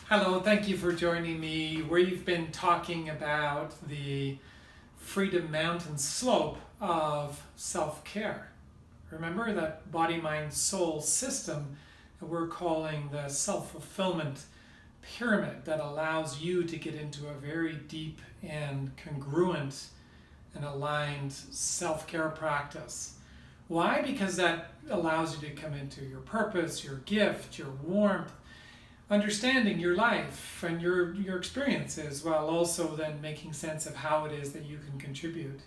Hello, thank you for joining me. We've been talking about the Freedom Mountain slope of self-care. Remember that body, mind, soul system that we're calling the self-fulfillment pyramid that allows you to get into a very deep and congruent and aligned self-care practice. Why? Because that allows you to come into your purpose, your gift, your warmth, understanding your life and your experiences, while also then making sense of how it is that you can contribute.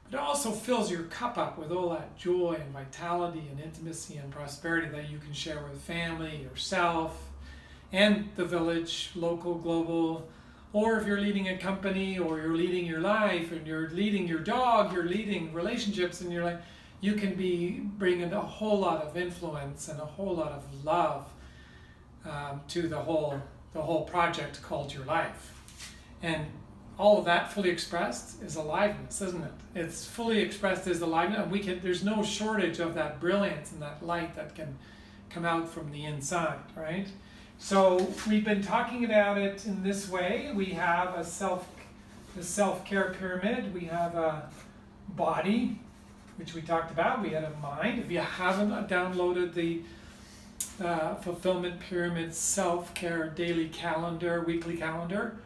But it also fills your cup up with all that joy and vitality and intimacy and prosperity that you can share with family, yourself, and the village, local, global, or if you're leading a company or you're leading your life and you're leading your dog, you're leading relationships in your life, you can be bringing a whole lot of influence and a whole lot of love to the whole project called your life. And all of that fully expressed is aliveness, isn't it? It's fully expressed as aliveness, and there's no shortage of that brilliance and that light that can come out from the inside, right? So we've been talking about it in this way. We have the self-care pyramid. We have a body, which we talked about. We had a mind. If you haven't downloaded the Fulfillment Pyramid Self-Care Daily Calendar, Weekly Calendar,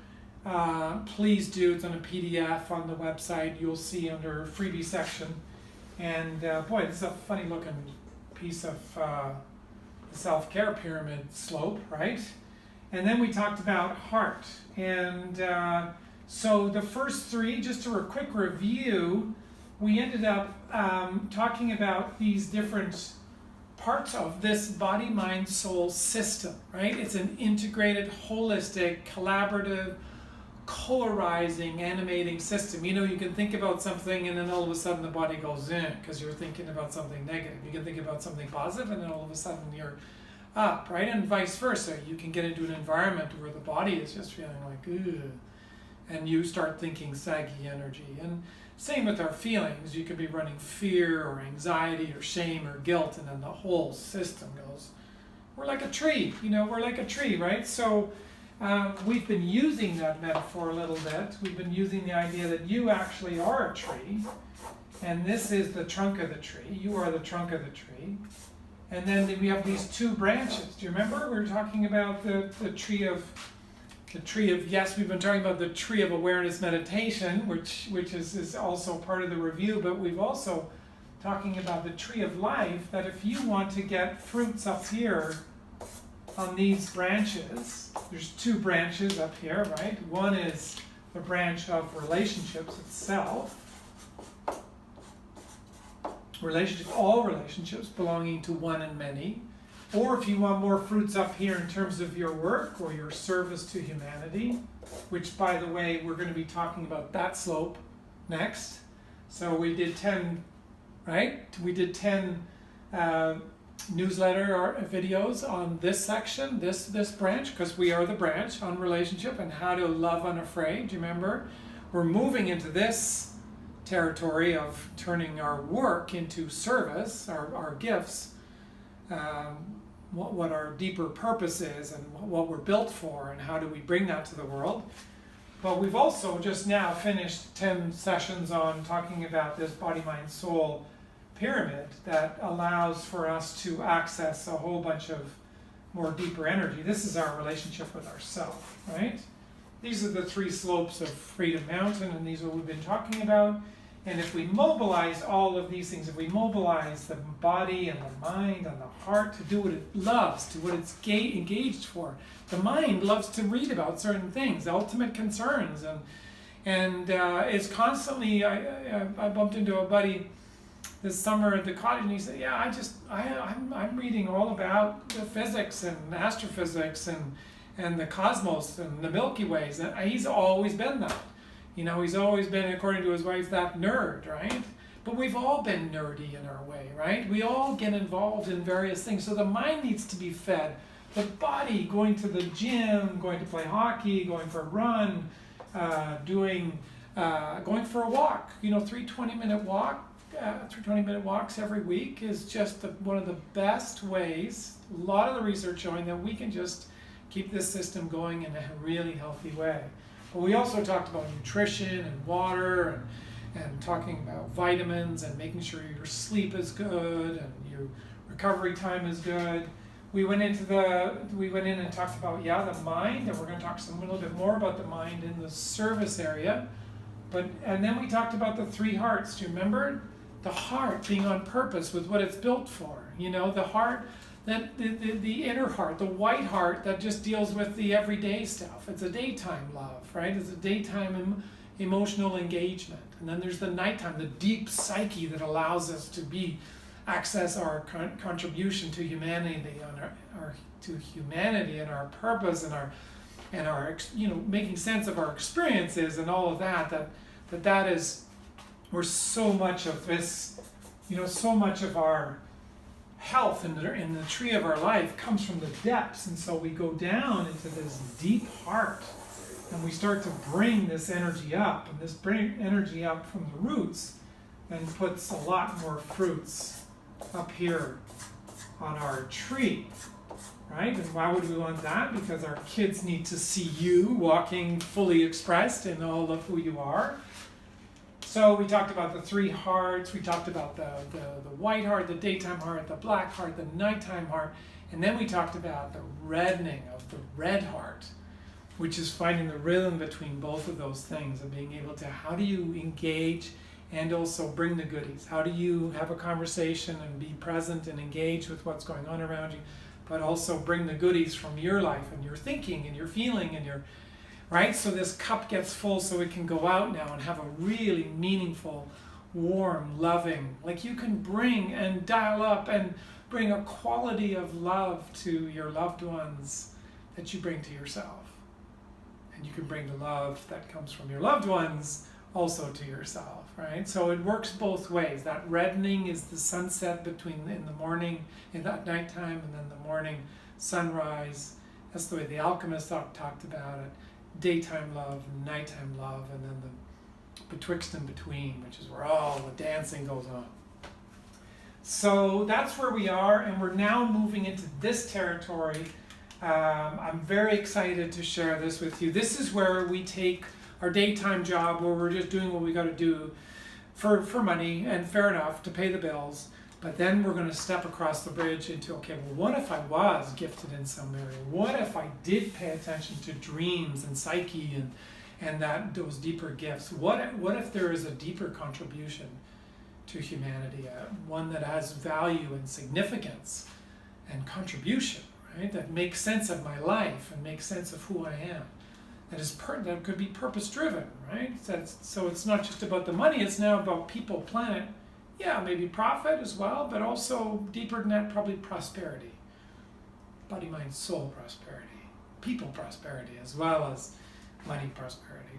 please do. It's on a PDF on the website. You'll see under freebie section. And boy, this is a funny looking piece of the self-care pyramid slope, right? And then we talked about heart. And so the first three, just to a quick review, we ended up talking about these different parts of this body, mind, soul system, right? It's an integrated, holistic, collaborative, polarizing, animating system. You know, you can think about something and then all of a sudden the body goes in because you're thinking about something negative. You can think about something positive and then all of a sudden you're up, right? And vice versa. You can get into an environment where the body is just feeling like, ugh, and you start thinking saggy energy. And same with our feelings. You could be running fear or anxiety or shame or guilt, and then the whole system goes, we're like a tree, we're like a tree, right? So we've been using that metaphor a little bit. We've been using the idea that you actually are a tree, and this is the trunk of the tree. You are the trunk of the tree. And then we have these two branches. Do you remember? We were talking about the tree of, yes, we've been talking about the tree of awareness meditation, which is also part of the review, but we've also talking about the tree of life, that if you want to get fruits up here on these branches, there's two branches up here, right? One is the branch of relationships itself. All relationships belonging to one and many. Or if you want more fruits up here in terms of your work or your service to humanity, which, by the way, we're going to be talking about that slope next. So we did 10, right? We did 10 newsletter or videos on this section, this branch, because we are the branch on relationship and how to love unafraid. Do you remember? We're moving into this territory of turning our work into service, our gifts, what our deeper purpose is and what we're built for and how do we bring that to the world. But we've also just now finished 10 sessions on talking about this body, mind, soul pyramid that allows for us to access a whole bunch of more deeper energy. This is our relationship with ourself, right? These are the three slopes of Freedom Mountain, and these are what we've been talking about. And if we mobilize all of these things, if we mobilize the body and the mind and the heart to do what it loves, to what it's engaged for. The mind loves to read about certain things, ultimate concerns, and it's constantly, I bumped into a buddy this summer at the cottage, and he said, yeah, I'm reading all about the physics and astrophysics and the cosmos and the Milky Ways, and he's always been that. He's always been, according to his wife, that nerd, right? But we've all been nerdy in our way, right? We all get involved in various things. So the mind needs to be fed. The body, going to the gym, going to play hockey, going for a run, going for a walk. 3 20-minute walks every week is just one of the best ways. A lot of the research showing that we can just keep this system going in a really healthy way. But we also talked about nutrition and water and talking about vitamins and making sure your sleep is good and your recovery time is good. We went in and talked about the mind, and we're going to talk a little bit more about the mind in the service area. And then we talked about the three hearts. Do you remember? The heart being on purpose with what it's built for. You know, the heart, that the inner heart, the white heart that just deals with the everyday stuff. It's a daytime love, right? It's a daytime emotional engagement. And then there's the nighttime, the deep psyche that allows us to access our contribution to humanity, to humanity and our purpose and our making sense of our experiences and all of that is where so much of this, so much of our health in the tree of our life comes from the depths. And so we go down into this deep heart and we start to bring this energy up, and this bring energy up from the roots and puts a lot more fruits up here on our tree, right? And why would we want that? Because our kids need to see you walking fully expressed in all of who you are. So we talked about the three hearts, we talked about the white heart, the daytime heart, the black heart, the nighttime heart, and then we talked about the reddening of the red heart, which is finding the rhythm between both of those things and being able to, how do you engage and also bring the goodies? How do you have a conversation and be present and engage with what's going on around you, but also bring the goodies from your life and your thinking and your feeling and your, right? So this cup gets full so it can go out now and have a really meaningful, warm, loving, like you can bring and dial up and bring a quality of love to your loved ones that you bring to yourself. And you can bring the love that comes from your loved ones also to yourself, right? So it works both ways. That reddening is the sunset in the morning, in that nighttime, and then the morning sunrise. That's the way the alchemists talked about it. Daytime love, nighttime love, and then the betwixt and between, which is where all the dancing goes on. So that's where we are, and we're now moving into this territory. I'm very excited to share this with you. This is where we take our daytime job, where we're just doing what we got to do for money, and fair enough, to pay the bills. But then we're going to step across the bridge into, okay, well, what if I was gifted in some area? What if I did pay attention to dreams and psyche and those deeper gifts? What if there is a deeper contribution to humanity, one that has value and significance and contribution, right? That makes sense of my life and makes sense of who I am. That could be purpose-driven, right? So it's not just about the money, it's now about people, planet, maybe profit as well, but also deeper than that, probably prosperity. Body, mind, soul prosperity. People prosperity, as well as money prosperity.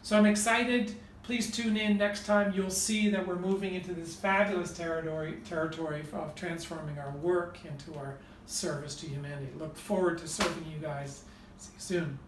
So I'm excited. Please tune in next time. You'll see that we're moving into this fabulous territory of transforming our work into our service to humanity. Look forward to serving you guys. See you soon.